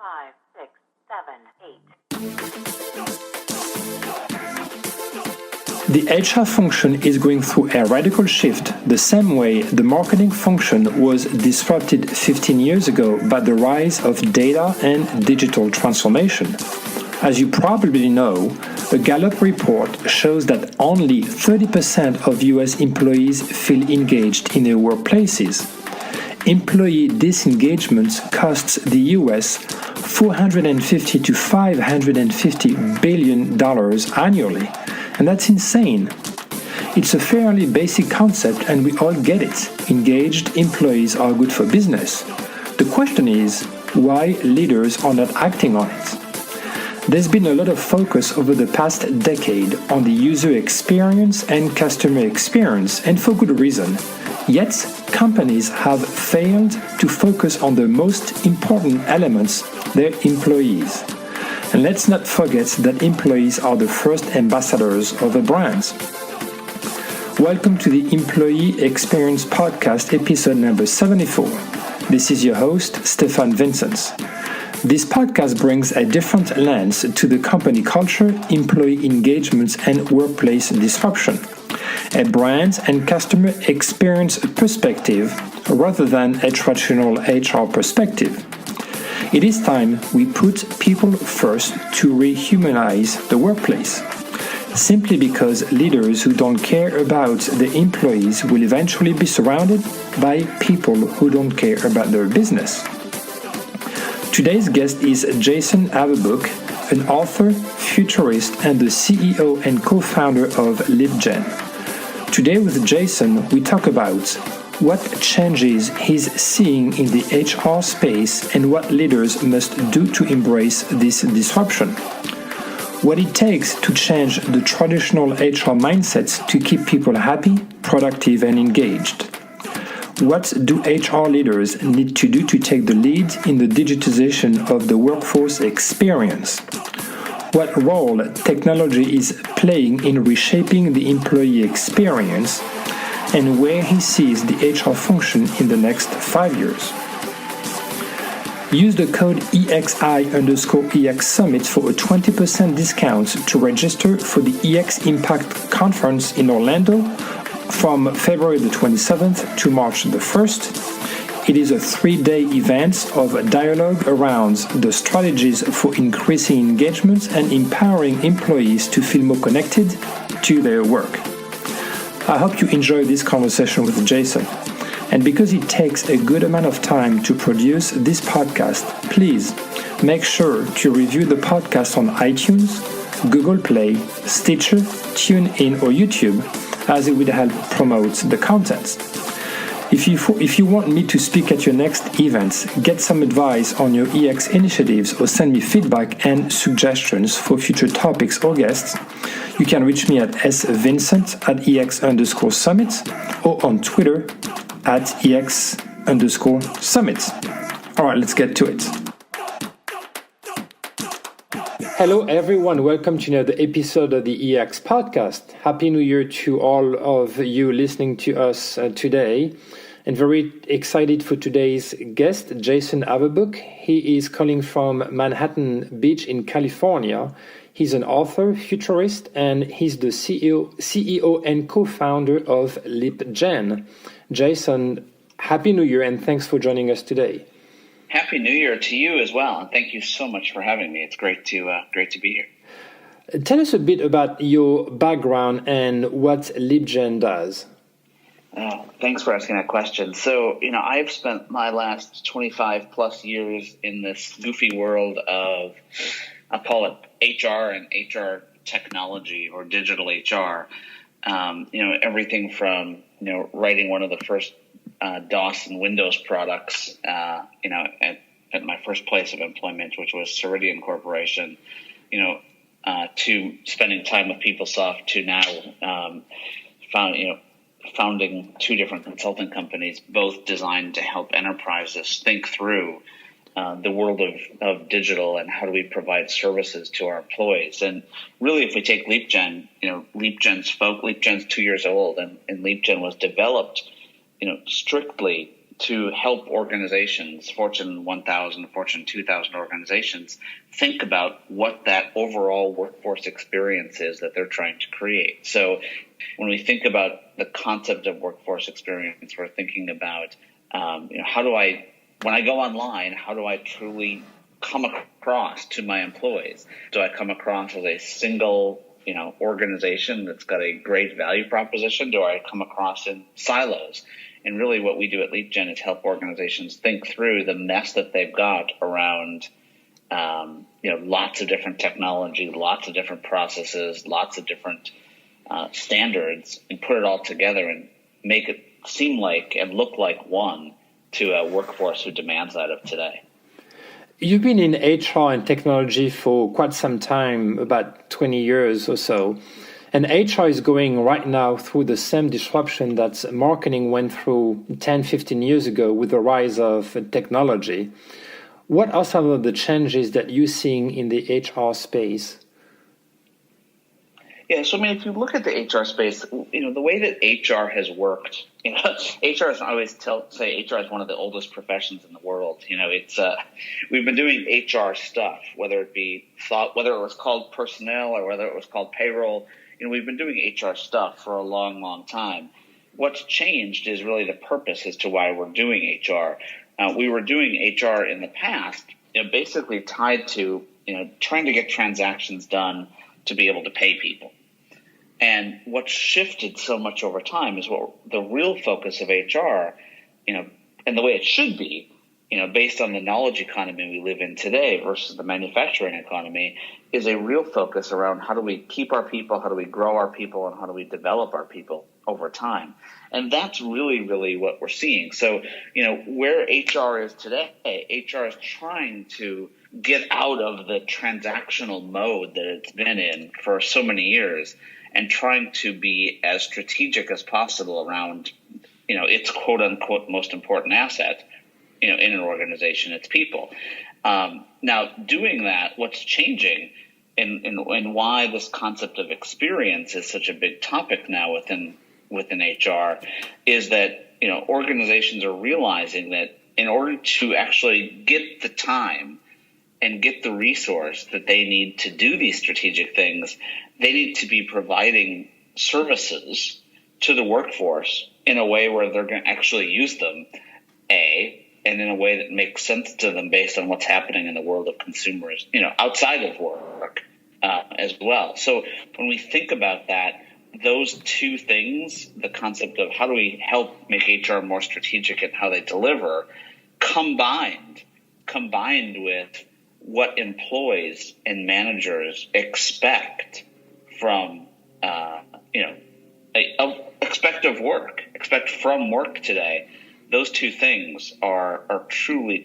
5, 6, 7, 8. The HR function is going through a radical shift, the same way the marketing function was disrupted 15 years ago by the rise of data and digital transformation. As you probably know, a Gallup report shows that only 30% of US employees feel engaged in their workplaces. Employee disengagement costs the US $450 to $550 billion annually. And that's insane. It's a fairly basic concept and we all get it. Engaged employees are good for business. The question is, why leaders are not acting on it? There's been a lot of focus over the past decade on the user experience and customer experience, and for good reason. Yet, companies have failed to focus on the most important elements, their employees. And let's not forget that employees are the first ambassadors of the brands. Welcome to the Employee Experience Podcast, episode number 74. This is your host, Stefan Vincents. This podcast brings a different lens to the company culture, employee engagement, and workplace disruption. A brand and customer experience perspective rather than a traditional HR perspective. It is time we put people first to rehumanize the workplace. Simply because leaders who don't care about the employees will eventually be surrounded by people who don't care about their business. Today's guest is Jason Averbook, an author, futurist, and the CEO and co-founder of Leapgen. Today with Jason, we talk about what changes he's seeing in the HR space and what leaders must do to embrace this disruption. What it takes to change the traditional HR mindsets to keep people happy, productive, and engaged. What do HR leaders need to do to take the lead in the digitization of the workforce experience? What role technology is playing in reshaping the employee experience, and where he sees the HR function in the next 5 years. Use the code EXI_EX Summit for a 20% discount to register for the EX Impact Conference in Orlando from February the 27th to March the 1st. It is a 3-day event of dialogue around the strategies for increasing engagement and empowering employees to feel more connected to their work. I hope you enjoy this conversation with Jason. And because it takes a good amount of time to produce this podcast, please make sure to review the podcast on iTunes, Google Play, Stitcher, TuneIn, or YouTube, as it will help promote the content. If you want me to speak at your next event, get some advice on your EX initiatives, or send me feedback and suggestions for future topics or guests, you can reach me at svincent@EX_Summit or on Twitter @EX_Summit. All right, let's get to it. Hello, everyone. Welcome to another episode of the EX podcast. Happy New Year to all of you listening to us today. And very excited for today's guest, Jason Averbook. He is calling from Manhattan Beach in California. He's an author, futurist, and he's the CEO and co-founder of Leapgen. Jason, Happy New Year, and thanks for joining us today. Happy New Year to you as well, and thank you so much for having me. It's great to be here. Tell us a bit about your background and what Leapgen does. Thanks for asking that question. So, I've spent my last 25 plus years in this goofy world of, I'll call it HR and HR technology or digital HR. Everything from, writing one of the first DOS and Windows products, at my first place of employment, which was Ceridian Corporation, to spending time with PeopleSoft, to now founding two different consulting companies, both designed to help enterprises think through the world of digital and how do we provide services to our employees. And really, if we take Leapgen, Leapgen's 2 years old, and Leapgen was developed, strictly to help organizations, Fortune 1000, Fortune 2000 organizations, think about what that overall workforce experience is that they're trying to create. So when we think about the concept of workforce experience, we're thinking about, when I go online, how do I truly come across to my employees? Do I come across as a single organization that's got a great value proposition? Do I come across in silos? And really what we do at Leapgen is help organizations think through the mess that they've got around, lots of different technology, lots of different processes, lots of different standards, and put it all together and make it seem like and look like one to a workforce who demands that of today. You've been in HR and technology for quite some time, about 20 years or so. And HR is going right now through the same disruption that marketing went through 10, 15 years ago with the rise of technology. What are some of the changes that you're seeing in the HR space? Yeah, so if you look at the HR space, the way that HR has worked, HR is, I always say HR is one of the oldest professions in the world. We've been doing HR stuff, whether it was called personnel or whether it was called payroll. We've been doing HR stuff for a long, long time. What's changed is really the purpose as to why we're doing HR. We were doing HR in the past, basically tied to, trying to get transactions done to be able to pay people. And what's shifted so much over time is what the real focus of HR, and the way it should be, based on the knowledge economy we live in today versus the manufacturing economy, is a real focus around how do we keep our people, how do we grow our people, and how do we develop our people over time. And that's really, really what we're seeing. So, where HR is today, HR is trying to get out of the transactional mode that it's been in for so many years and trying to be as strategic as possible around, its quote unquote most important asset, in an organization, its people. Now, doing that, what's changing and why this concept of experience is such a big topic now within HR is that, organizations are realizing that in order to actually get the time and get the resource that they need to do these strategic things, they need to be providing services to the workforce in a way where they're going to actually use them, and in a way that makes sense to them based on what's happening in the world of consumers, outside of work as well. So when we think about that, those two things, the concept of how do we help make HR more strategic and how they deliver, combined with what employees and managers expect from, expect from work today, those two things are truly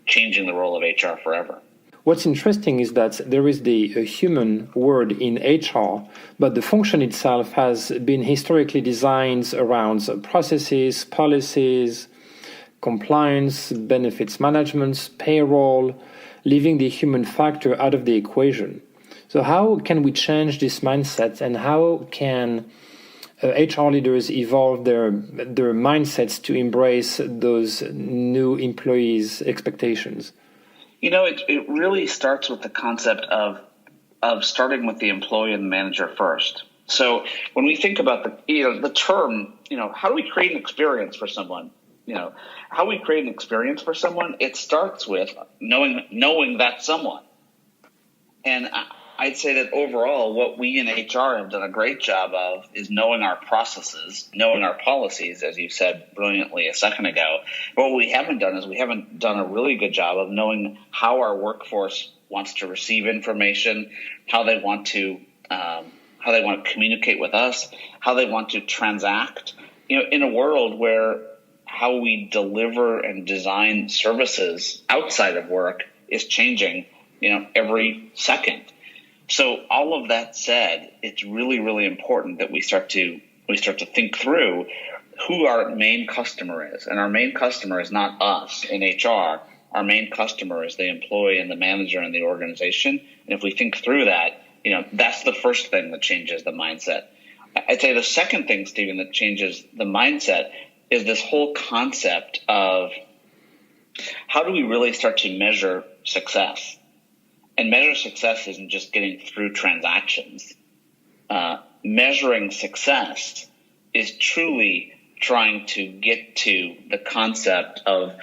changing the role of HR forever. What's interesting is that there is the human word in HR, but the function itself has been historically designed around processes, policies, compliance, benefits management, payroll, leaving the human factor out of the equation. So how can we change this mindset, and how can HR leaders evolve their mindsets to embrace those new employees' expectations? It really starts with the concept of starting with the employee and the manager first. So when we think about the term, how do we create an experience for someone? How we create an experience for someone, it starts with knowing that someone. And I'd say that overall, what we in HR have done a great job of is knowing our processes, knowing our policies, as you said brilliantly a second ago. But what we haven't done is we haven't done a really good job of knowing how our workforce wants to receive information, how they want to communicate with us, how they want to transact. In a world where how we deliver and design services outside of work is changing, every second. So all of that said, it's really, really important that we start to think through who our main customer is. And our main customer is not us in HR. Our main customer is the employee and the manager and the organization. And if we think through that, that's the first thing that changes the mindset. I'd say the second thing, Stephen, that changes the mindset is this whole concept of how do we really start to measure success? And measure success isn't just getting through transactions. Measuring success is truly trying to get to the concept of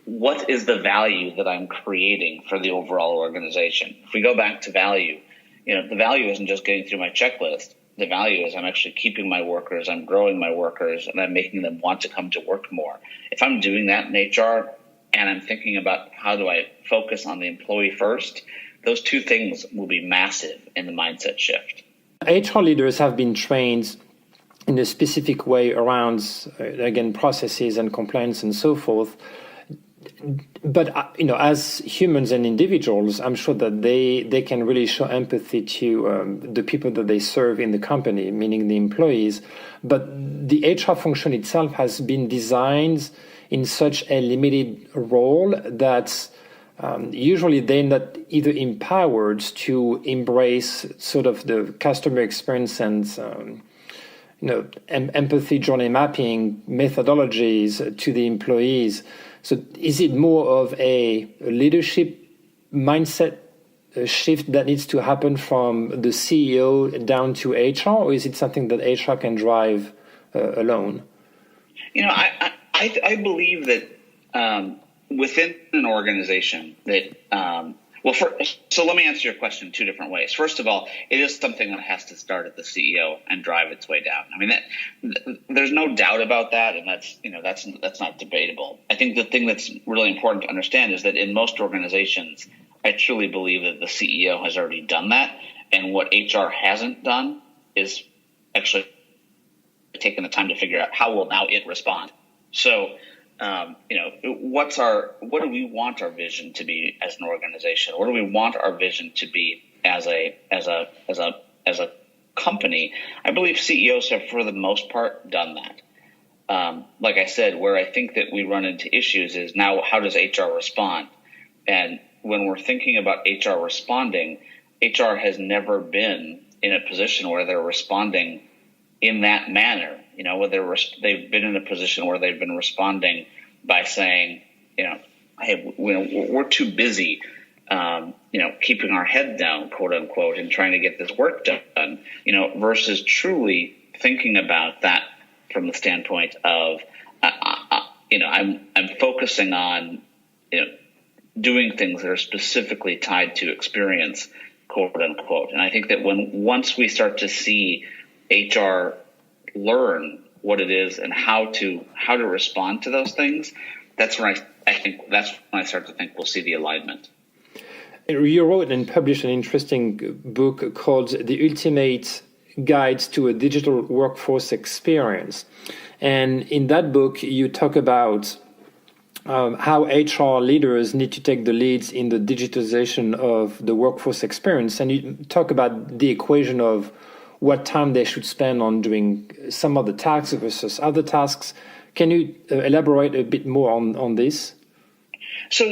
what is the value that I'm creating for the overall organization. If we go back to value, the value isn't just getting through my checklist. The value is I'm actually keeping my workers, I'm growing my workers, and I'm making them want to come to work more. If I'm doing that in HR and I'm thinking about how do I focus on the employee first, those two things will be massive in the mindset shift. HR leaders have been trained in a specific way around, again, processes and compliance and so forth. But, as humans and individuals, I'm sure that they can really show empathy to the people that they serve in the company, meaning the employees. But the HR function itself has been designed in such a limited role that usually they're not either empowered to embrace sort of the customer experience and empathy journey mapping methodologies to the employees. So is it more of a leadership mindset shift that needs to happen from the CEO down to HR, or is it something that HR can drive alone? I believe that within an organization that so let me answer your question two different ways. First of all, it is something that has to start at the CEO and drive its way down. I mean, there's no doubt about that, and that's not debatable. I think the thing that's really important to understand is that in most organizations, I truly believe that the CEO has already done that, and what HR hasn't done is actually taken the time to figure out how will now it respond. So, what do we want our vision to be as an organization? What do we want our vision to be as a company? I believe CEOs have, for the most part, done that. Like I said, where I think that we run into issues is now how does HR respond? And when we're thinking about HR responding, HR has never been in a position where they're responding in that manner. Whether they've been in a position where they've been responding by saying, hey, we're too busy, keeping our head down, quote unquote, and trying to get this work done, versus truly thinking about that from the standpoint of, I'm focusing on, doing things that are specifically tied to experience, quote unquote. And I think that once we start to see HR learn what it is and how to respond to those things, that's when I start to think we'll see the alignment. You wrote and published an interesting book called The Ultimate Guide to a Digital Workforce Experience. And in that book, you talk about how HR leaders need to take the leads in the digitization of the workforce experience. And you talk about the equation of what time they should spend on doing some of the tasks versus other tasks. Can you elaborate a bit more on this? So,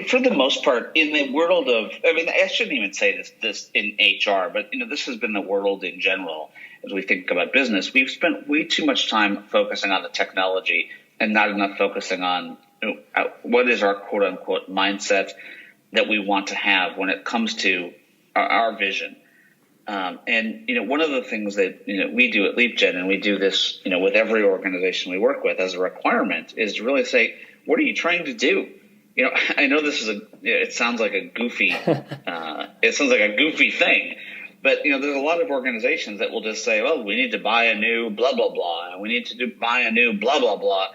for the most part, in the world of, I shouldn't even say this in HR, but this has been the world in general as we think about business. We've spent way too much time focusing on the technology and not enough focusing on what is our quote unquote mindset that we want to have when it comes to our vision. And one of the things that we do at Leapgen, and we do this with every organization we work with as a requirement, is to really say, what are you trying to do? I know this is it sounds like a goofy thing, but there's a lot of organizations that will just say, well, we need to buy a new blah blah blah, and we need to buy a new blah blah blah,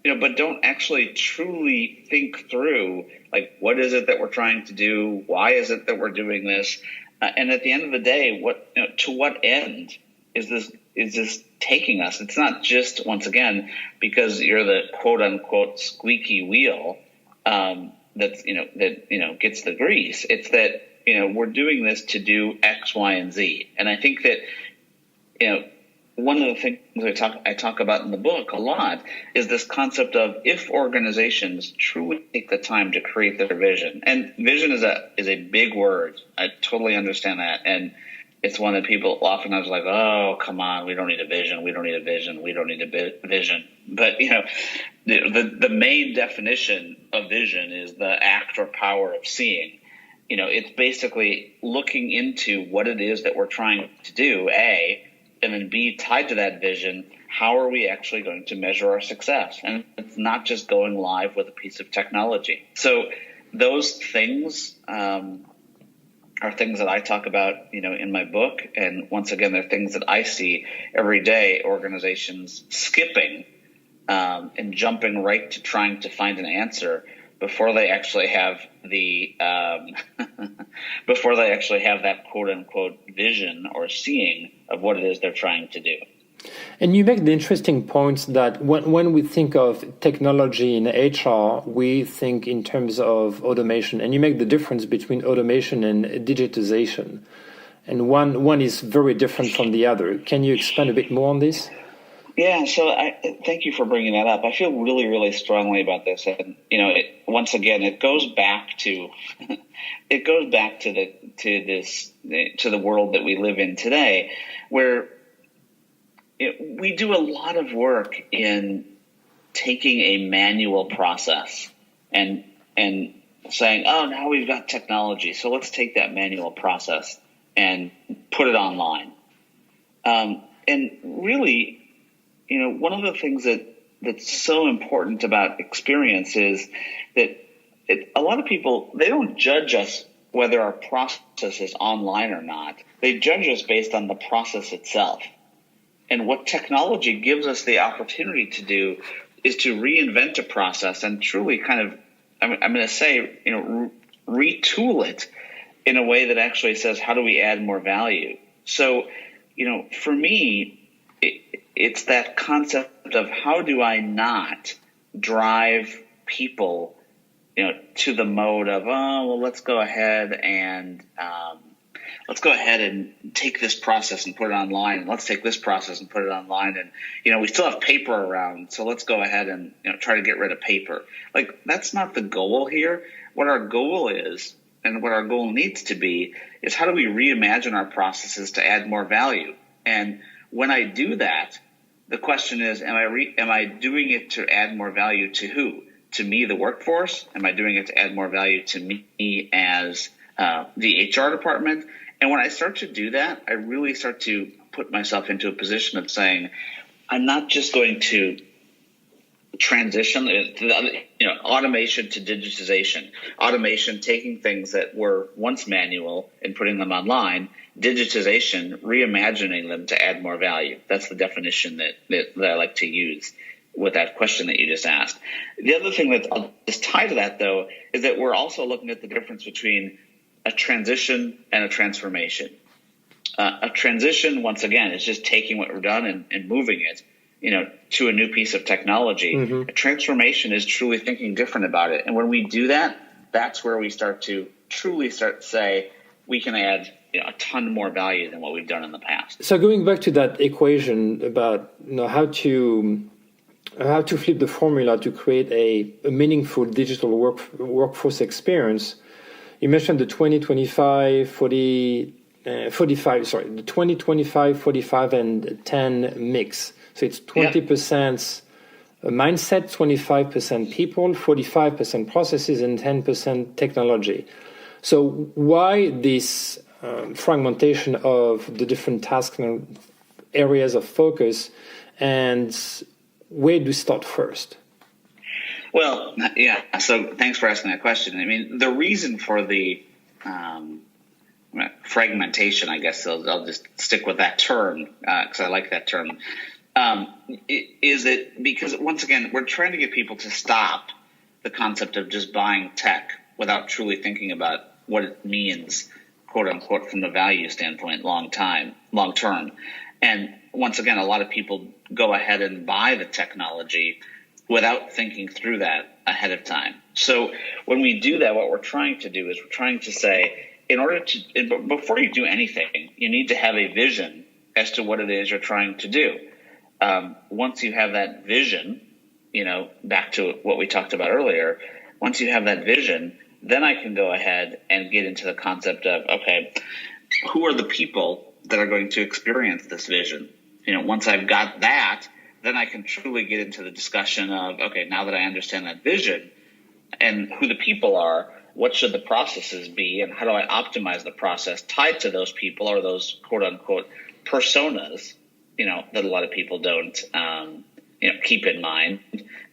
but don't actually truly think through, like, what is it that we're trying to do? Why is it that we're doing this? And at the end of the day, to what end is this taking us? It's not just, once again, because you're the quote unquote squeaky wheel that gets the grease. It's that we're doing this to do X, Y, and Z. And I think that one of the things I talk about in the book a lot is this concept of, if organizations truly take the time to create their vision, and vision is a big word. I totally understand that. And it's one that people often are like, oh, come on, we don't need a vision, we don't need a vision, we don't need a vision. But, the main definition of vision is the act or power of seeing. It's basically looking into what it is that we're trying to do, A, and then B, tied to that vision, how are we actually going to measure our success? And it's not just going live with a piece of technology. So those things are things that I talk about, in my book. And once again, they're things that I see every day, organizations skipping and jumping right to trying to find an answer before they actually have before they actually have that quote unquote vision or seeing of what it is they're trying to do. And you make the interesting point that when we think of technology in HR, we think in terms of automation, and you make the difference between automation and digitization. And one is very different from the other. Can you expand a bit more on this? Yeah, so thank you for bringing that up. I feel really, really strongly about this, and once again, it goes back to the world that we live in today, where we do a lot of work in taking a manual process and saying, oh, now we've got technology, so let's take that manual process and put it online. And really, one of the things that's so important about experience is that a lot of people, they don't judge us whether our process is online or not. They judge us based on the process itself. And what technology gives us the opportunity to do is to reinvent a process and truly kind of, I'm going to say, retool it in a way that actually says, how do we add more value? So, for me, it's that concept of how do I not drive people, to the mode of, oh, well, let's go ahead and take this process and put it online. And let's take this process and put it online. And, we still have paper around, so let's go ahead and try to get rid of paper. Like, that's not the goal here. What our goal is and what our goal needs to be is how do we reimagine our processes to add more value? And when I do that, the question is, am I doing it to add more value to who? To me, the workforce? Am I doing it to add more value to me as the HR department? And when I start to do that, I really start to put myself into a position of saying, I'm not just going to transition, automation to digitization. Automation, taking things that were once manual and putting them online. Digitization, reimagining them to add more value. That's the definition that I like to use with that question that you just asked. The other thing that is tied to that, though, is that we're also looking at the difference between a transition and a transformation. A transition, once again, is just taking what we've done and moving it, to a new piece of technology. Mm-hmm. A transformation is truly thinking different about it. And when we do that, that's where we start to say we can add a ton more value than what we've done in the past. So going back to that equation about how to flip the formula to create a meaningful digital workforce experience, you mentioned the 20-25, 45, and 10 mix. So it's 20% mindset, 25% people, 45% processes, and 10% technology. So why this fragmentation of the different tasks and areas of focus, and where do you start first? Well, yeah, so thanks for asking that question. I mean, the reason for the fragmentation, I guess I'll just stick with that term because I like that term, is it because, once again, we're trying to get people to stop the concept of just buying tech without truly thinking about what it means, quote unquote, from the value standpoint, long term. And once again, a lot of people go ahead and buy the technology without thinking through that ahead of time. So when we do that, what we're trying to do is we're trying to say, before you do anything, you need to have a vision as to what it is you're trying to do. Once you have that vision, back to what we talked about earlier, once you have that vision, then I can go ahead and get into the concept of, okay, who are the people that are going to experience this vision. Once I've got that, then I can truly get into the discussion of, okay, now that I understand that vision and who the people are, what should the processes be, and how do I optimize the process tied to those people or those quote unquote personas, that a lot of people don't, keep in mind.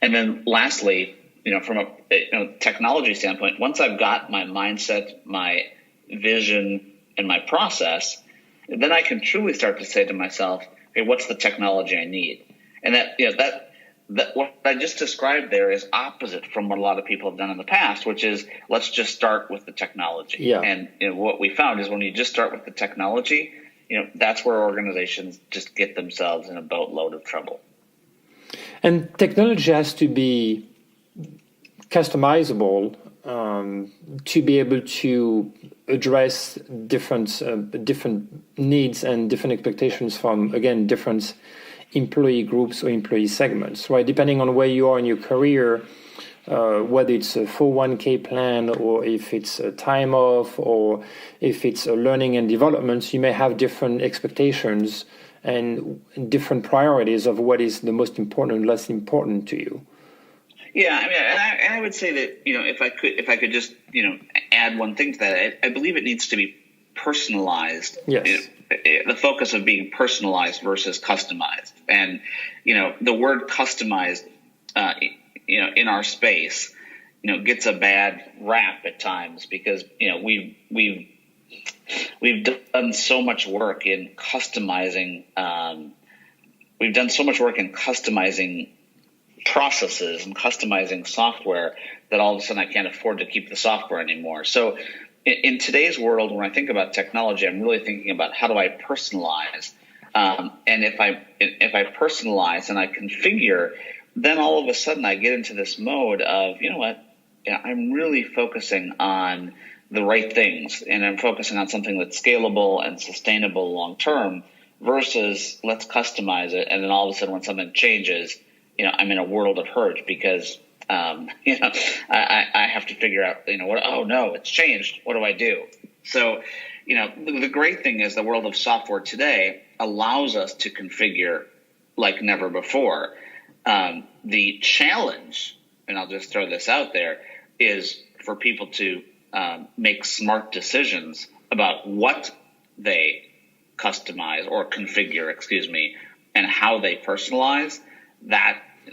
And then lastly, from a technology standpoint, once I've got my mindset, my vision, and my process, then I can truly start to say to myself, hey, what's the technology I need? And that what I just described there is opposite from what a lot of people have done in the past, which is let's just start with the technology. Yeah. And what we found is when you just start with the technology, that's where organizations just get themselves in a boatload of trouble. And technology has to be customizable to be able to address different needs and different expectations from, again, different employee groups or employee segments, right? Depending on where you are in your career, whether it's a 401k plan or if it's a time off or if it's a learning and development, you may have different expectations and different priorities of what is the most important and less important to you. Yeah, I mean, I would say that if I could just add one thing to that, I believe it needs to be personalized. Yes. The focus of being personalized versus customized, and the word customized, in our space, gets a bad rap at times because we've done so much work in customizing. We've done so much work in customizing processes and customizing software that all of a sudden I can't afford to keep the software anymore. So in today's world, when I think about technology, I'm really thinking about how do I personalize, and if I personalize and I configure, then all of a sudden I get into this mode of, I'm really focusing on the right things, and I'm focusing on something that's scalable and sustainable long term versus let's customize it, and then all of a sudden when something changes, I'm in a world of hurt because I have to figure out, oh no, it's changed. What do I do? So, the great thing is the world of software today allows us to configure like never before. The challenge, and I'll just throw this out there, is for people to make smart decisions about what they customize or configure, and how they personalize.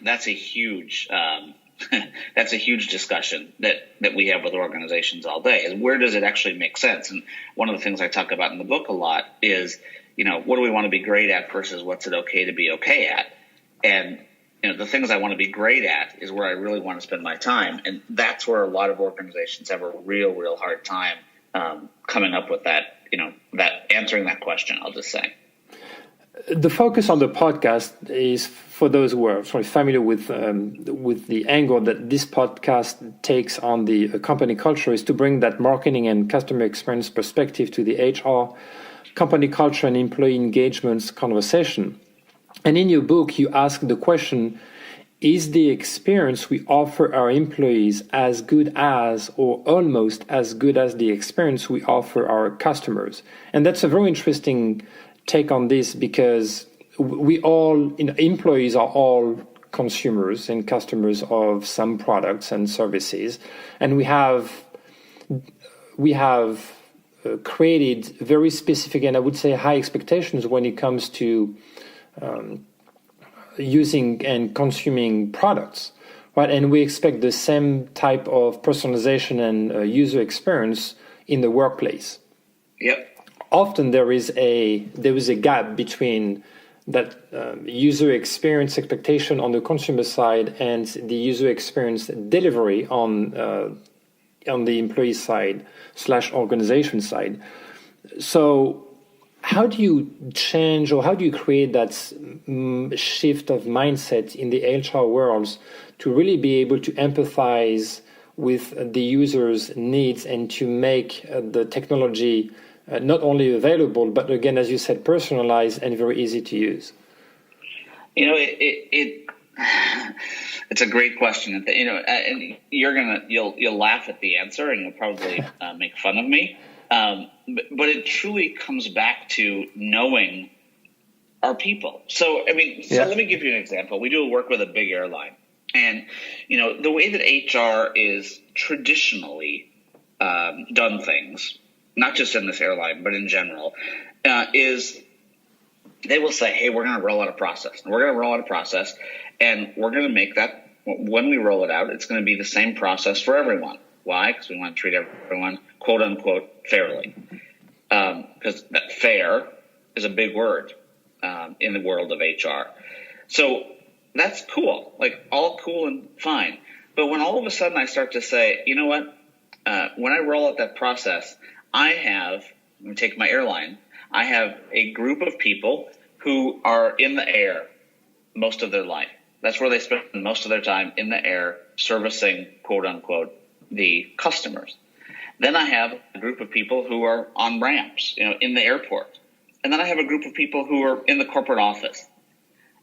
That's a huge that's a huge discussion that we have with organizations all day, is where does it actually make sense? And one of the things I talk about in the book a lot is, what do we want to be great at versus what's it okay to be okay at? And, the things I want to be great at is where I really want to spend my time. And that's where a lot of organizations have a real hard time coming up with that, that answering that question, I'll just say. The focus on the podcast is, for those who are familiar with the angle that this podcast takes on the company culture, is to bring that marketing and customer experience perspective to the HR, company culture, and employee engagements conversation. And in your book, you ask the question, is the experience we offer our employees as good as or almost as good as the experience we offer our customers? And that's a very interesting take on this, because we all, employees are all consumers and customers of some products and services, and we have created very specific and I would say high expectations when it comes to using and consuming products, right? And we expect the same type of personalization and user experience in the workplace. Yep. Often there is a gap between that user experience expectation on the consumer side and the user experience delivery on the employee side / organization side. So how do you change, or how do you create that shift of mindset in the HR worlds to really be able to empathize with the user's needs and to make the technology not only available, but again, as you said, personalized and very easy to use? It's a great question, and and you'll laugh at the answer, and you'll probably make fun of me. But it truly comes back to knowing our people. So let me give you an example. We do work with a big airline, and the way that HR is traditionally done things, not just in this airline, but in general, is they will say, hey, we're going to roll out a process. And we're going to roll out a process, and we're going to make that, when we roll it out, it's going to be the same process for everyone. Why? Because we want to treat everyone, quote unquote, fairly. Because that fair is a big word in the world of HR. So that's cool, like all cool and fine. But when all of a sudden I start to say, you know what, when I roll out that process, let me take my airline, I have a group of people who are in the air most of their life. That's where they spend most of their time, in the air, servicing, quote unquote, the customers. Then I have a group of people who are on ramps, in the airport. And then I have a group of people who are in the corporate office.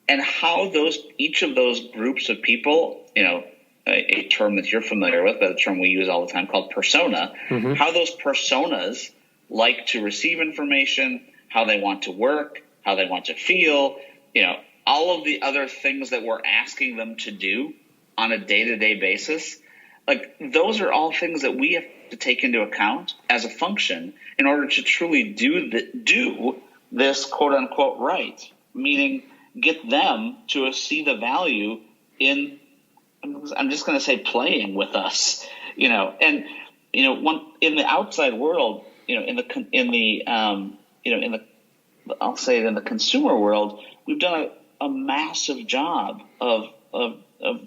And how each of those groups of people, a term that you're familiar with, but a term we use all the time called persona, how those personas like to receive information, how they want to work, how they want to feel, all of the other things that we're asking them to do on a day-to-day basis. Like, those are all things that we have to take into account as a function in order to truly do this quote unquote right, meaning get them to see the value in, I'm just going to say, playing with us, and in the outside world, in the consumer world, we've done a massive job of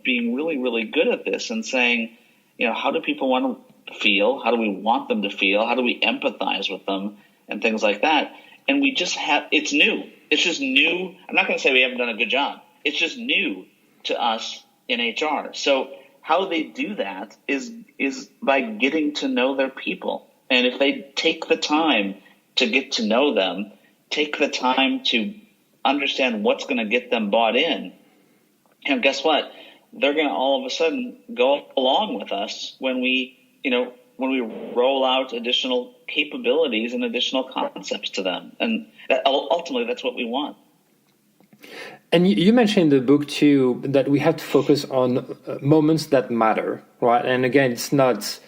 being really, really good at this and saying, how do people want to feel? How do we want them to feel? How do we empathize with them and things like that? And we just it's new. It's just new. I'm not going to say we haven't done a good job. It's just new to us in HR. So how they do that is by getting to know their people. And if they take the time to get to know them, take the time to understand what's going to get them bought in, and guess what? They're going to all of a sudden go along with us when we roll out additional capabilities and additional concepts to them. And ultimately, that's what we want. And you mentioned in the book, too, that we have to focus on moments that matter, right? And again, it's not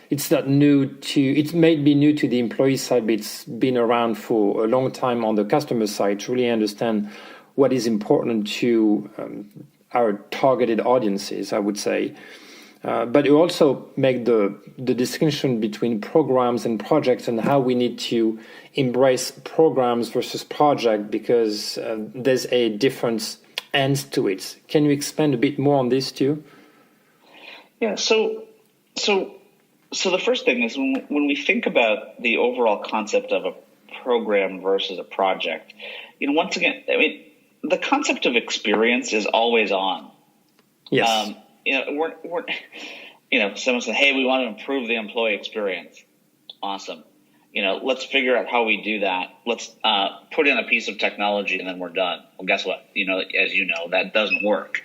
new to, it may be new to the employee side, but it's been around for a long time on the customer side to really understand what is important to our targeted audiences, I would say. But you also make the distinction between programs and projects and how we need to embrace programs versus project, because there's a difference ends to it. Can you expand a bit more on this too? Yeah. So the first thing is when we think about the overall concept of a program versus a project, once again, the concept of experience is always on. Yes. Someone said, hey, we want to improve the employee experience. Awesome. Let's figure out how we do that. Let's put in a piece of technology and then we're done. Well, guess what? As you know, that doesn't work.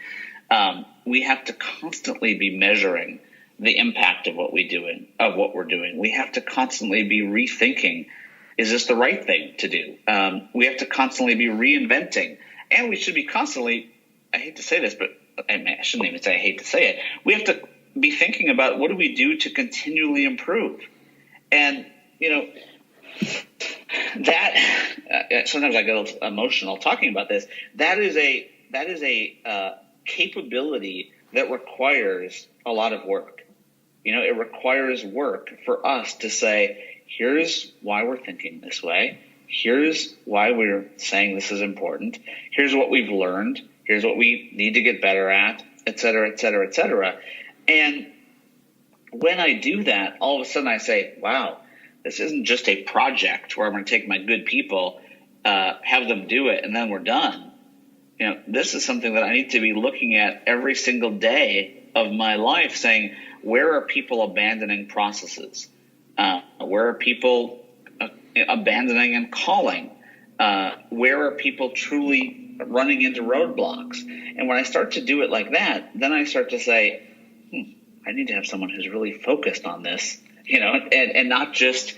We have to constantly be measuring the impact of what we're doing. We have to constantly be rethinking, is this the right thing to do? We have to constantly be reinventing, and we should be constantly, I hate to say this, but I shouldn't even say I hate to say it. We have to be thinking about, what do we do to continually improve? And, that sometimes I get a little emotional talking about this. That is a capability that requires a lot of work. It requires work for us to say, here's why we're thinking this way. Here's why we're saying this is important. Here's what we've learned. Here's what we need to get better at, et cetera, et cetera, et cetera. And when I do that, all of a sudden I say, wow, this isn't just a project where I'm going to take my good people, have them do it, and then we're done. This is something that I need to be looking at every single day of my life, saying, where are people abandoning processes? Where are people abandoning and calling? Where are people truly running into roadblocks. And when I start to do it like that, then I start to say, I need to have someone who's really focused on this, and not just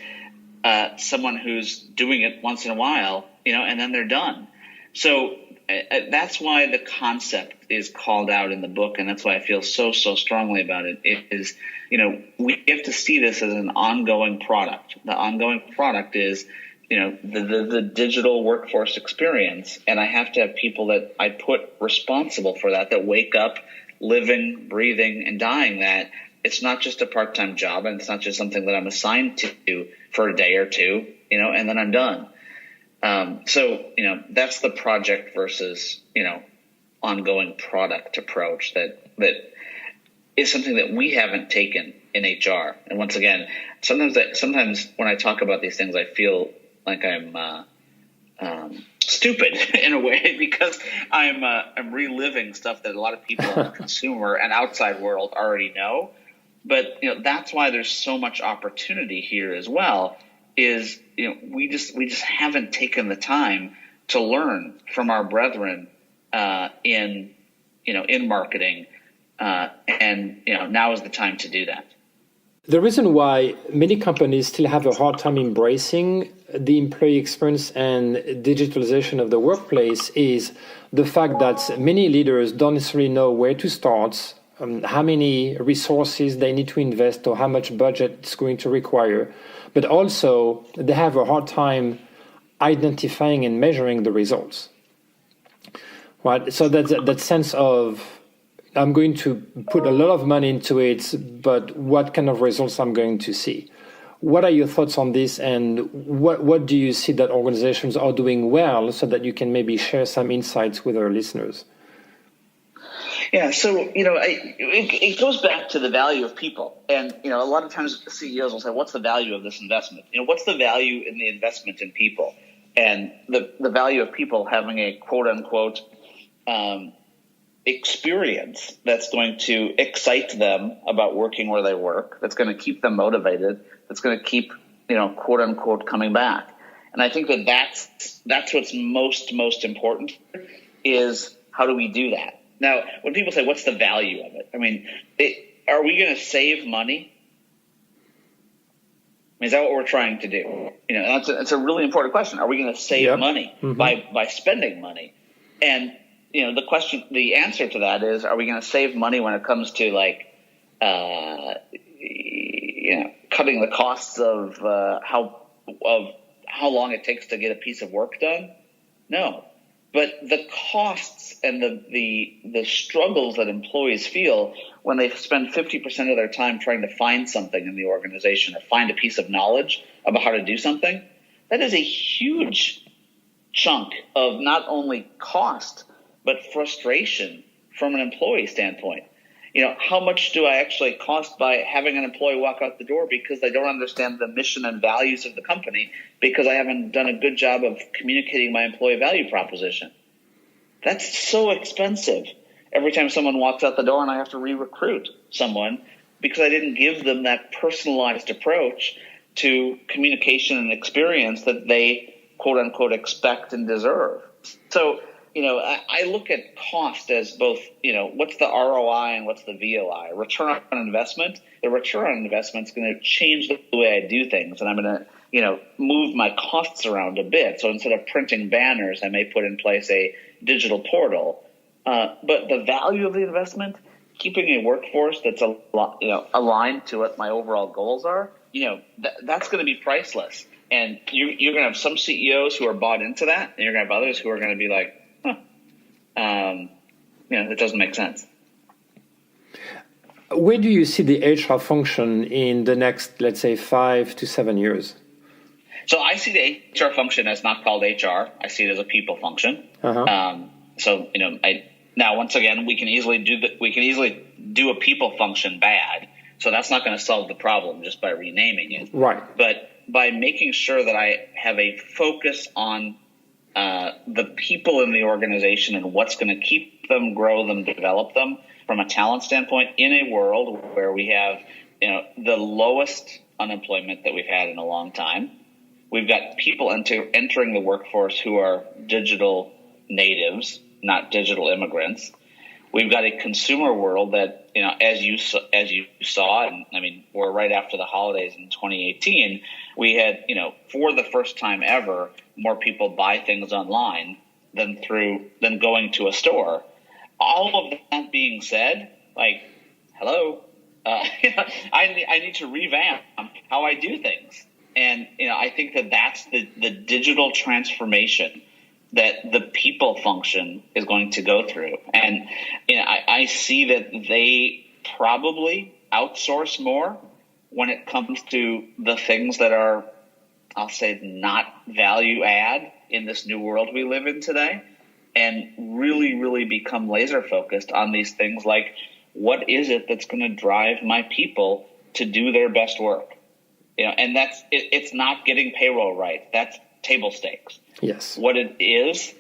someone who's doing it once in a while, and then they're done. So that's why the concept is called out in the book, and that's why I feel so strongly about it. It is, we have to see this as an ongoing product. The ongoing product is, the digital workforce experience, and I have to have people that I put responsible for that wake up, living, breathing, and dying that. It's not just a part-time job, and it's not just something that I'm assigned to do for a day or two, and then I'm done. So that's the project versus, ongoing product approach that is something that we haven't taken in HR. And once again, sometimes when I talk about these things, I feel like I'm stupid in a way, because I'm reliving stuff that a lot of people in the consumer and outside world already know. But that's why there's so much opportunity here as well. Is we just haven't taken the time to learn from our brethren in marketing, and now is the time to do that. The reason why many companies still have a hard time embracing the employee experience and digitalization of the workplace is the fact that many leaders don't necessarily know where to start, how many resources they need to invest, or how much budget it's going to require. But also, they have a hard time identifying and measuring the results. Right? So that sense of, I'm going to put a lot of money into it, but what kind of results I'm going to see? What are your thoughts on this, and what do you see that organizations are doing well, so that you can maybe share some insights with our listeners? Yeah, so it goes back to the value of people, and a lot of times CEOs will say, "What's the value of this investment? What's the value in the investment in people?" And the value of people having a quote unquote experience that's going to excite them about working where they work, that's going to keep them motivated, that's going to keep quote unquote coming back. And I think that's what's most important is, how do we do that? Now, when people say, what's the value of it? I mean, are we going to save money? Is that what we're trying to do? That's a really important question. Are we going to save money by spending money? And, the answer to that is, are we going to save money when it comes to cutting the costs of how long it takes to get a piece of work done? No. But the costs and the struggles that employees feel when they spend 50% of their time trying to find something in the organization or find a piece of knowledge about how to do something, that is a huge chunk of not only cost, but frustration from an employee standpoint. How much do I actually cost by having an employee walk out the door because they don't understand the mission and values of the company, because I haven't done a good job of communicating my employee value proposition? That's so expensive every time someone walks out the door, and I have to re-recruit someone because I didn't give them that personalized approach to communication and experience that they quote unquote expect and deserve. So I look at cost as both, what's the ROI and what's the VOI, return on investment. The return on investment is going to change the way I do things, and I'm going to, move my costs around a bit. So instead of printing banners, I may put in place a digital portal. But the value of the investment, keeping a workforce that's aligned to what my overall goals are, that's going to be priceless. And you're going to have some CEOs who are bought into that, and you're going to have others who are going to be like, it doesn't make sense. Where do you see the HR function in the next, let's say, 5 to 7 years? So I see the HR function as not called HR. I see it as a people function. Now once again, we can easily do a people function bad. So that's not going to solve the problem just by renaming it. Right. But by making sure that I have a focus on the people in the organization and what's going to keep them, grow them, develop them from a talent standpoint in a world where we have, the lowest unemployment that we've had in a long time. We've got people entering the workforce who are digital natives, not digital immigrants. We've got a consumer world that, as you saw, and I mean, we're right after the holidays in 2018, we had, for the first time ever, more people buy things online than going to a store. All of that being said, like, hello, I need to revamp how I do things. And, I think that's the digital transformation that the people function is going to go through. And I see that they probably outsource more when it comes to the things that are, I'll say, not value add in this new world we live in today, and really, really become laser focused on these things like, what is it that's going to drive my people to do their best work? And it's not getting payroll right. That's table stakes. Yes. What it is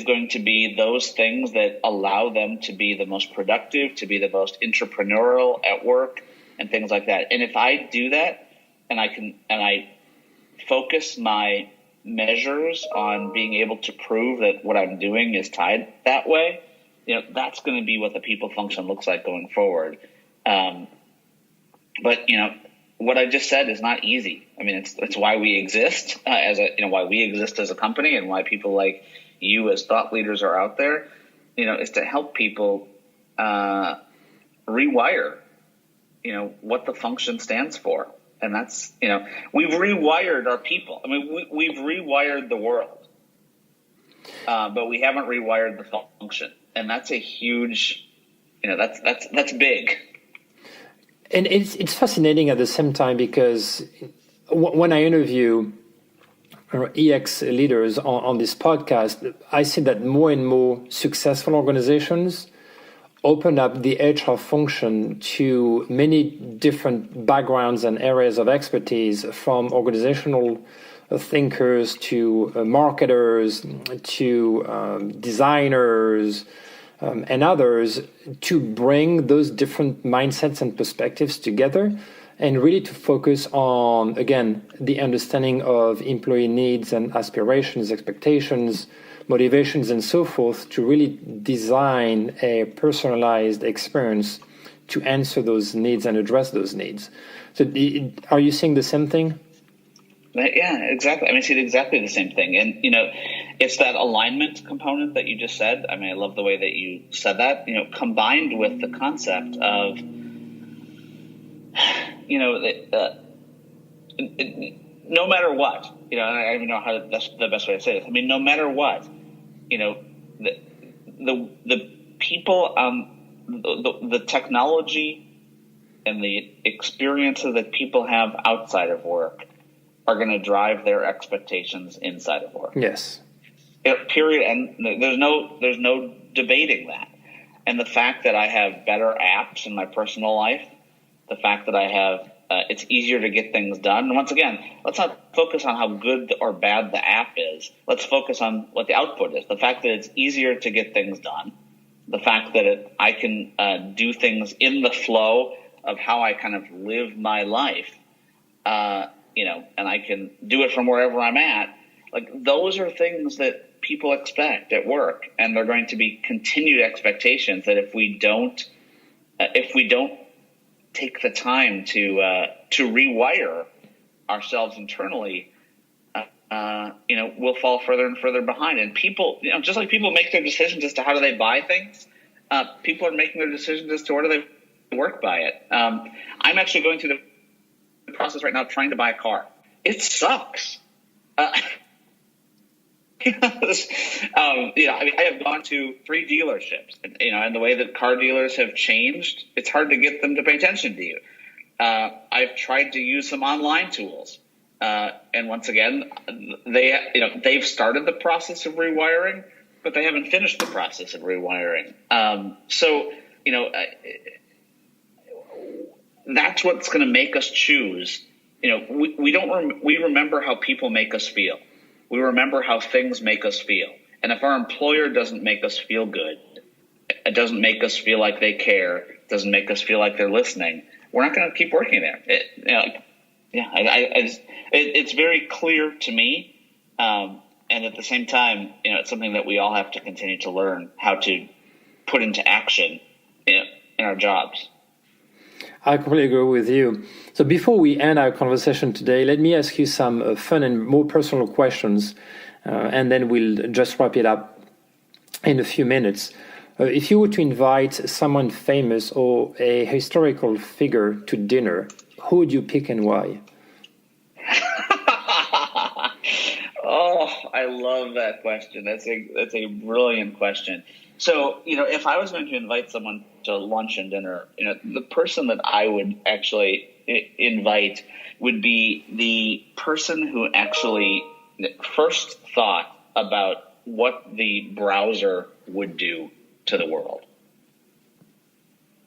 going to be those things that allow them to be the most productive, to be the most entrepreneurial at work, and things like that. And if I do that, and I focus my measures on being able to prove that what I'm doing is tied that way, that's going to be what the people function looks like going forward. But what I just said is not easy. I mean, it's why we exist why we exist as a company, and why people like you as thought leaders are out there, is to help people rewire, what the function stands for. And that's, we've rewired our people. I mean, we've rewired the world, but we haven't rewired the function. And that's a huge, that's big. And it's fascinating at the same time, because when I interview EX leaders on this podcast, I see that more and more successful organizations open up the HR function to many different backgrounds and areas of expertise, from organizational thinkers to marketers to designers, and others, to bring those different mindsets and perspectives together, and really to focus on, again, the understanding of employee needs and aspirations, expectations, motivations, and so forth, to really design a personalized experience to answer those needs and address those needs. So are you seeing the same thing? Yeah, exactly. I mean, see, exactly the same thing. And, it's that alignment component that you just said. I mean, I love the way that you said that, combined with the concept of, no matter what, I don't even know how that's the best way to say this. I mean, no matter what, the people, the technology and the experiences that people have outside of work are going to drive their expectations inside of work. Yes. Period. And there's no debating that. And the fact that I have better apps in my personal life, the fact that I have, it's easier to get things done. And once again, let's not focus on how good or bad the app is. Let's focus on what the output is. The fact that it's easier to get things done, the fact that I can do things in the flow of how I kind of live my life, and I can do it from wherever I'm at. Like, those are things that people expect at work, and they're going to be continued expectations that if we don't take the time to rewire ourselves internally, we'll fall further and further behind. And people, just like people make their decisions as to how do they buy things, people are making their decisions as to where do they work by it. I'm actually going through the process right now trying to buy a car. It sucks. I have gone to 3 dealerships, and the way that car dealers have changed, it's hard to get them to pay attention to you. I've tried to use some online tools, and once again, they've started the process of rewiring, but they haven't finished the process of rewiring. That's what's going to make us choose. We remember how people make us feel. We remember how things make us feel. And if our employer doesn't make us feel good, it doesn't make us feel like they care, it doesn't make us feel like they're listening, we're not going to keep working there. It's very clear to me And at the same time, it's something that we all have to continue to learn how to put into action in our jobs. I completely agree with you. So before we end our conversation today, let me ask you some fun and more personal questions, and then we'll just wrap it up in a few minutes. If you were to invite someone famous or a historical figure to dinner, who would you pick and why? Oh, I love that question. That's a brilliant question. So, if I was going to invite someone to lunch and dinner, the person that I would actually invite would be the person who actually first thought about what the browser would do to the world.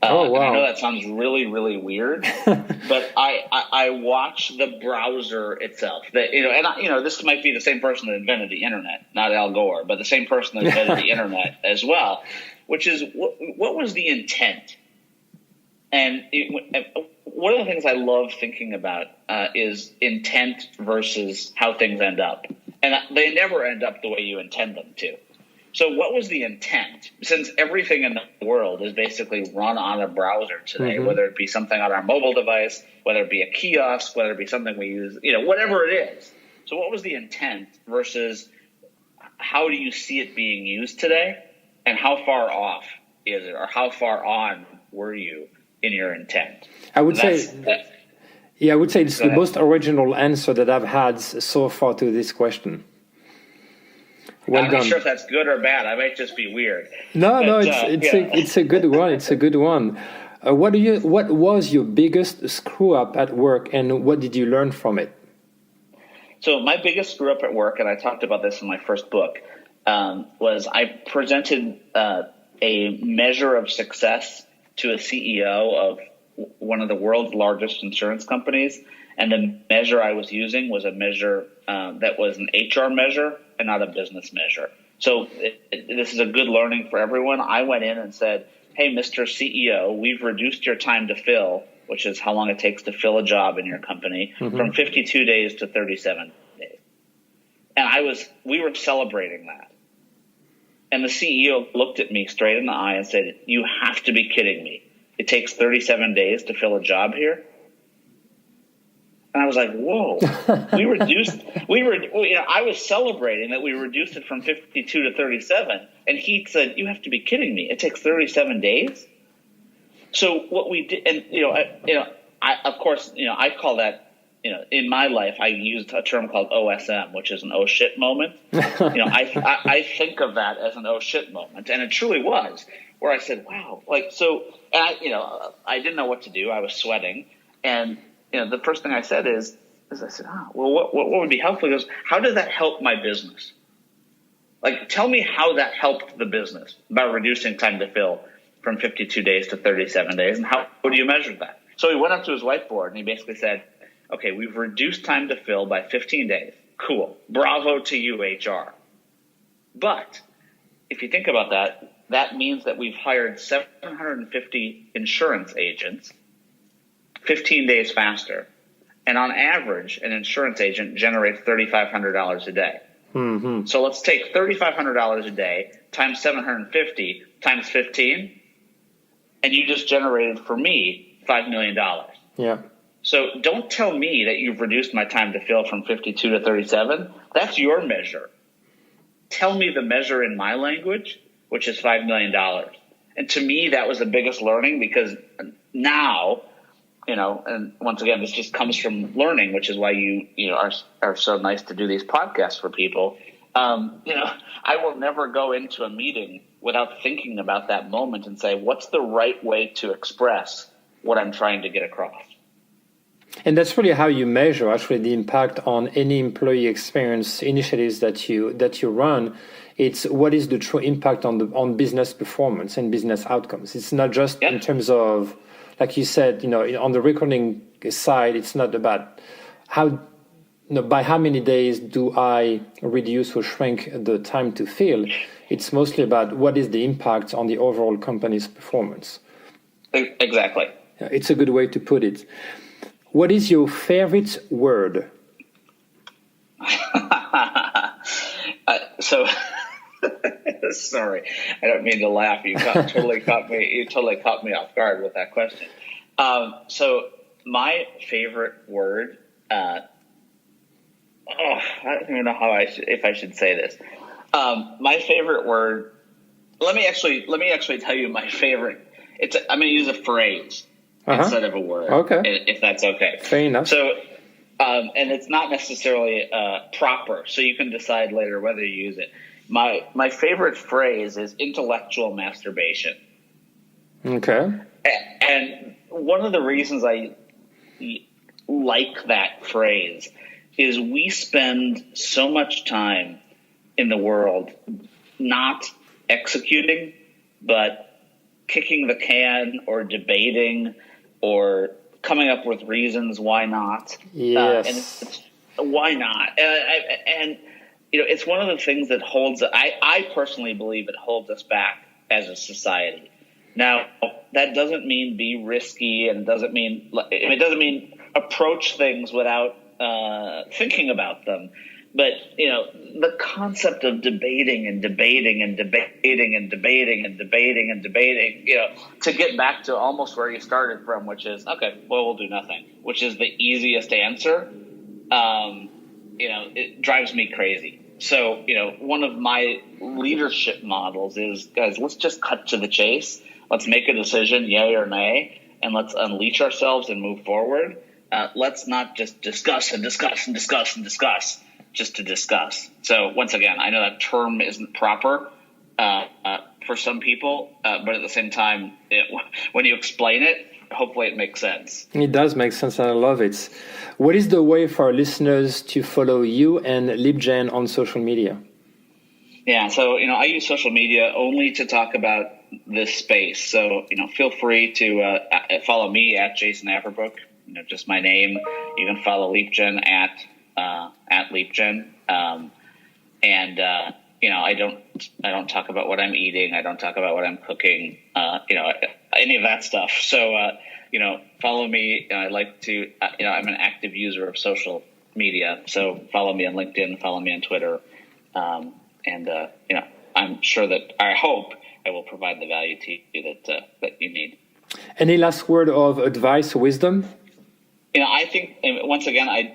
Oh, wow. I know that sounds really, really weird, but I watch the browser itself. This might be the same person that invented the internet, not Al Gore, but the same person that invented the internet as well, which is what was the intent? And one of the things I love thinking about is intent versus how things end up. And they never end up the way you intend them to. So what was the intent? Since everything in the world is basically run on a browser today, whether it be something on our mobile device, whether it be a kiosk, whether it be something we use, whatever it is. So what was the intent versus how do you see it being used today? And how far off is it, or how far on were you in your intent? I would say it's the most original answer that I've had so far to this question. Well I'm not sure if that's good or bad. I might just be weird. It's a good one. It's a good one. What was your biggest screw up at work, and what did you learn from it? So my biggest screw up at work, and I talked about this in my first book, was I presented a measure of success to a CEO of one of the world's largest insurance companies, and the measure I was using was a measure that was an HR measure and not a business measure. So this is a good learning for everyone. I went in and said, hey, Mr. CEO, we've reduced your time to fill, which is how long it takes to fill a job in your company, from 52 days to 37 days. And we were celebrating that. And the CEO looked at me straight in the eye and said, you have to be kidding me. It takes 37 days to fill a job here? And I was like, whoa, I was celebrating that we reduced it from 52 to 37. And he said, you have to be kidding me. It takes 37 days. So what we did, and, I call that, in my life, I used a term called OSM, which is an oh shit moment. I think of that as an oh shit moment. And it truly was, where I said, wow, I didn't know what to do. I was sweating. And, the first thing I said is I said, what would be helpful? He goes, how does that help my business? Tell me how that helped the business by reducing time to fill from 52 days to 37 days. And how do you measure that? So he went up to his whiteboard and he basically said, okay, we've reduced time to fill by 15 days. Cool. Bravo to you, HR. But if you think about that, that means that we've hired 750 insurance agents 15 days faster. And on average, an insurance agent generates $3,500 a day. Mm-hmm. So let's take $3,500 a day times 750 times 15, and you just generated for me $5 million. Yeah. So don't tell me that you've reduced my time to fill from 52 to 37. That's your measure. Tell me the measure in my language, which is $5 million. And to me, that was the biggest learning, because now, and once again, this just comes from learning, which is why you are so nice to do these podcasts for people. I will never go into a meeting without thinking about that moment and say, what's the right way to express what I'm trying to get across? And that's really how you measure actually the impact on any employee experience initiatives that you run. It's what is the true impact on business performance and business outcomes. It's not just in terms of, like you said, on the recording side, it's not about by how many days do I reduce or shrink the time to fill. It's mostly about what is the impact on the overall company's performance. Exactly. It's a good way to put it. What is your favorite word? So sorry, I don't mean to laugh. Totally caught me. You totally caught me off guard with that question. So my favorite word. I don't even know if I should say this. My favorite word. Let me actually tell you my favorite. I'm going to use a phrase instead of a word. Okay. If that's okay. Fair enough. So, and it's not necessarily proper, so you can decide later whether you use it. My favorite phrase is intellectual masturbation. Okay. And one of the reasons I like that phrase is we spend so much time in the world not executing, but kicking the can or debating or coming up with reasons why not. Yes. Why not? And it's one of the things that I personally believe it holds us back as a society. Now, that doesn't mean be risky, and it doesn't mean approach things without thinking about them. But, the concept of debating and debating and debating and debating and debating and debating, to get back to almost where you started from, which is, okay, well, we'll do nothing, which is the easiest answer, it drives me crazy. So, one of my leadership models is, guys, let's just cut to the chase. Let's make a decision, yay or nay, and let's unleash ourselves and move forward. Let's not just discuss and discuss and discuss and discuss just to discuss. So once again, I know that term isn't proper for some people, but at the same time, when you explain it, hopefully it makes sense. It does make sense, and I love it. What is the way for our listeners to follow you and Leapgen on social media? Yeah, so I use social media only to talk about this space. So feel free to follow me at Jason Averbook. Just my name. You can follow Leapgen at Leapgen. I don't talk about what I'm eating. I don't talk about what I'm cooking. Any of that stuff. So follow me. I like to. I'm an active user of social media. So follow me on LinkedIn. Follow me on Twitter. I'm sure that I hope I will provide the value to you that you need. Any last word of advice, wisdom? I think once again, I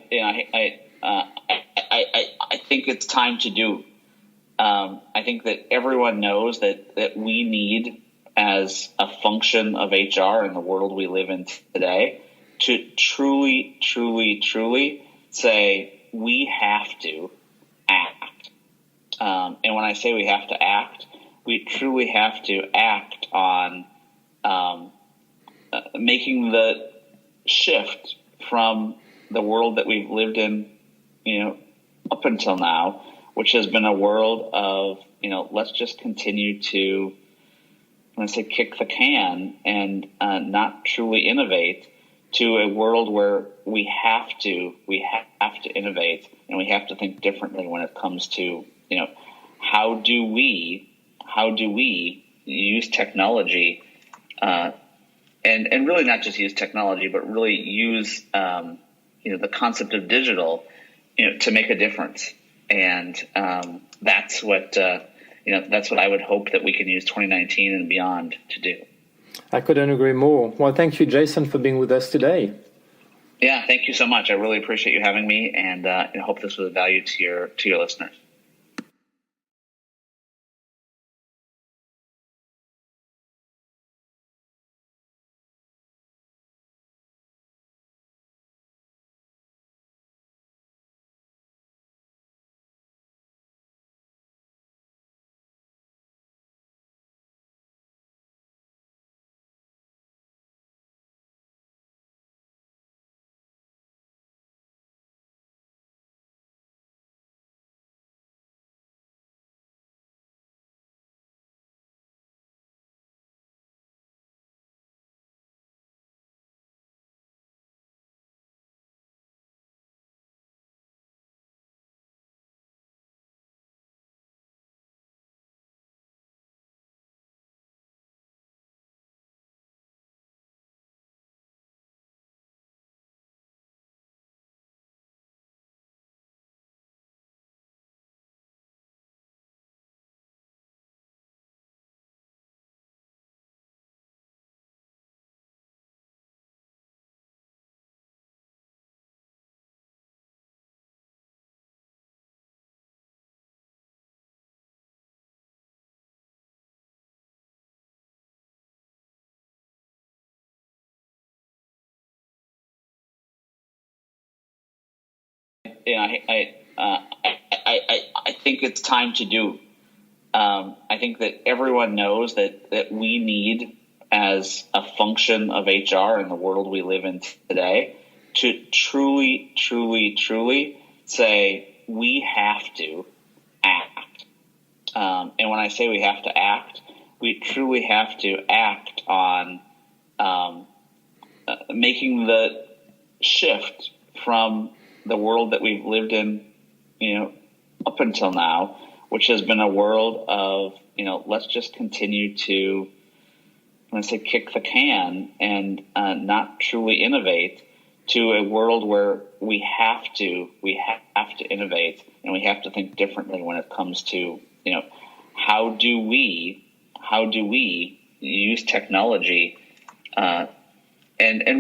think it's time to do. I think that everyone knows that we need, as a function of HR in the world we live in today, to truly, truly, truly say we have to act. And when I say we have to act, we truly have to act on making the shift from the world that we've lived in, up until now, which has been a world of, let's just continue to, when I say kick the can and not truly innovate, to a world where we have to innovate, and we have to think differently when it comes to, how do we use technology, and really not just use technology, but really use the concept of digital, to make a difference. And that's what I would hope that we can use 2019 and beyond to do. I couldn't agree more. Well, thank you, Jason, for being with us today. Yeah, thank you so much. I really appreciate you having me, and I hope this was of value to your listeners. I think it's time to do. I think that everyone knows that we need, as a function of HR in the world we live in today, to truly, truly, truly say we have to act. And when I say we have to act, we truly have to act on making the shift from the world that we've lived in, up until now, which has been a world of, let's just continue to, let's say, kick the can and not truly innovate, to a world where we have to innovate, and we have to think differently when it comes to, how do we use technology, and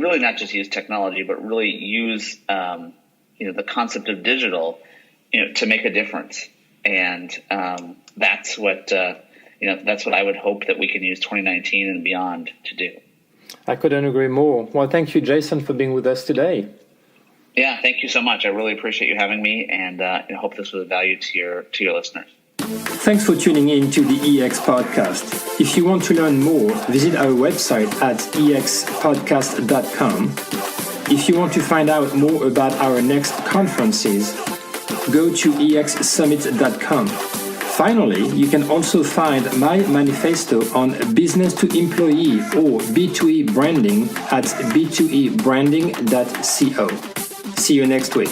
really not just use technology, but really use the concept of digital, to make a difference. And that's what I would hope that we can use 2019 and beyond to do. I couldn't agree more. Well, thank you, Jason, for being with us today. Yeah, thank you so much. I really appreciate you having me, and I hope this was of value to your listeners. Thanks for tuning in to the EX Podcast. If you want to learn more, visit our website at expodcast.com. If you want to find out more about our next conferences, go to exsummit.com. Finally, you can also find my manifesto on business to employee or B2E branding at b2ebranding.co. See you next week.